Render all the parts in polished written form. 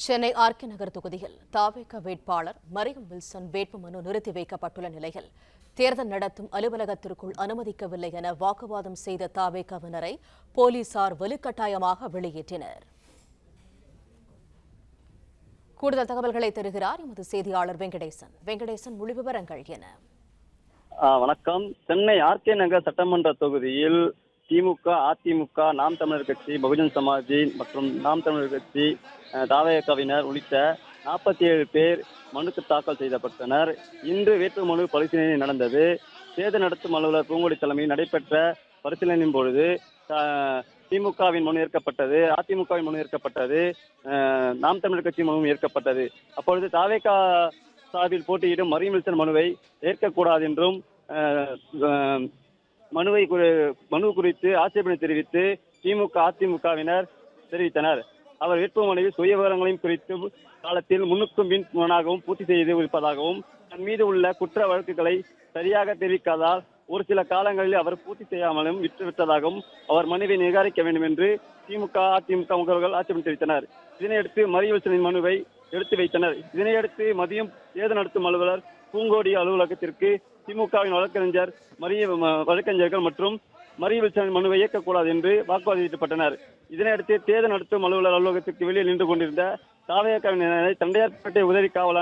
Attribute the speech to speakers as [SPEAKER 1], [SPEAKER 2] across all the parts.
[SPEAKER 1] Chennai RK நகர் தொகுதியில் தவேக வேட்பாளர் Mariam Wilson வேட்புமனு நிறுத்தி வைக்கப்பட்டுள்ள நிலையில் தேர்தல் நடத்தும் அலுவலகத்திற்குள் அனுமதிக்கவில்லை என வாக்குவாதம் செய்த தவேகவினரை போலீசார் வலுக்கட்டாயமாக வெளியேற்றினர். கூடுதல் தகவல்களை தருகிறார் எமது செய்தியாளர் வெங்கடேசன். முழு விவரங்கள் என?
[SPEAKER 2] வணக்கம். சென்னை ஆர்கே நகர் சட்டமன்ற தொகுதியில் திமுக, அதிமுக, நாம் தமிழர் கட்சி, பகுஜன் சமாஜ் மற்றும் நாம் தமிழர் கட்சி, தவேகவினர் உள்ளிட்ட 47 பேர் மனுக்கு தாக்கல் செய்யப்பட்டனர். இன்று வேட்புமனு பரிசீலனை நடந்தது. தேர்தல் நடத்தும் அலுவலர் பூங்கொடி தலைமையில் நடைபெற்ற பரிசீலனையின் பொழுது திமுகவின் மனு ஏற்கப்பட்டது, அதிமுகவின் மனு ஏற்கப்பட்டது, நாம் தமிழர் கட்சி மனுவும் ஏற்கப்பட்டது. அப்பொழுது தவேக சார்பில் போட்டியிடும் மரியம் வில்சன் மனுவை ஏற்கக்கூடாது என்றும் மனு குறித்து ஆட்சேபனை தெரிவித்து திமுக, அதிமுகவினர் தெரிவித்தனர். அவர் வேட்புமனுவில் சுய விவரங்களையும் குறித்து காலத்தில் முன்னுக்கும் பின்னாகவும் பூர்த்தி செய்து இருப்பதாகவும், தன் மீது உள்ள குற்ற வழக்குகளை சரியாக தெரிவிக்காதால் ஒரு சில காலங்களில் அவர் பூர்த்தி செய்யாமலும் விட்டுவிட்டதாகவும் அவர் மனுவை நிராகரிக்க வேண்டும் என்று திமுக, அதிமுக முகவர்கள் ஆட்சேபனை தெரிவித்தனர். இதனையடுத்து மரியம் வில்சனின் மனுவை எடுத்து வைத்தனர். இதனையடுத்து மதியம் தேர்தல் நடத்தும் அலுவலர் பூங்கோடி அலுவலகத்திற்கு திமுகவின் வழக்கறிஞர்கள் மற்றும் மரியம் வில்சனின் மனுவை ஏற்கக்கூடாது என்று வாக்குவாதப்பட்டனர். இதனையடுத்து தேர்தல் நடத்தும் அலுவலர் அலுவலகத்திற்கு வெளியில் நின்று கொண்டிருந்த தவேகவினரை தண்டையார்பேட்டை உதவி காவல்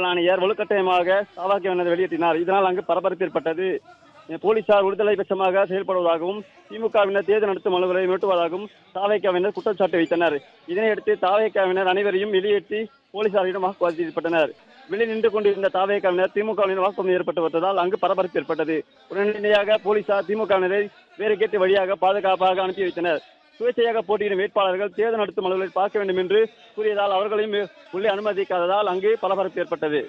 [SPEAKER 2] ஆணையர் வலுக்கட்டாயமாக தவேகவினரை வெளியேற்றினார். இதனால் அங்கு பரபரப்பு ஏற்பட்டது. போலீசார் விடுதலை பட்சமாக செயல்படுவதாகவும் திமுகவினர் தேர்தல் நடத்தும் அலுவலரை மிரட்டுவதாகவும் தவேகவினர் குற்றச்சாட்டு வைத்தனர். இதனையடுத்து தவேகவினர் அனைவரையும் வெளியேற்றி போலீசாரிடம் வாக்குவாதப்பட்டனர். வெளியில் நின்று கொண்டிருந்த தவேகவினர் திமுகவினர் வாக்குவாதம் ஏற்பட்டு வந்ததால் அங்கு பரபரப்பு ஏற்பட்டது. உடனடியாக போலீசார் திமுகவினரை வேறு கேட்டு வழியாக பாதுகாப்பாக அனுப்பி வைத்தனர். சுயேட்சையாக போட்டியிடும் வேட்பாளர்கள் தேர்தல் நடத்தும் அலுவலரை பார்க்க வேண்டும் என்று கூறியதால் அவர்களையும் உள்ளே அனுமதிக்காததால் அங்கு பரபரப்பு ஏற்பட்டது.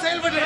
[SPEAKER 3] செயல்பட்டு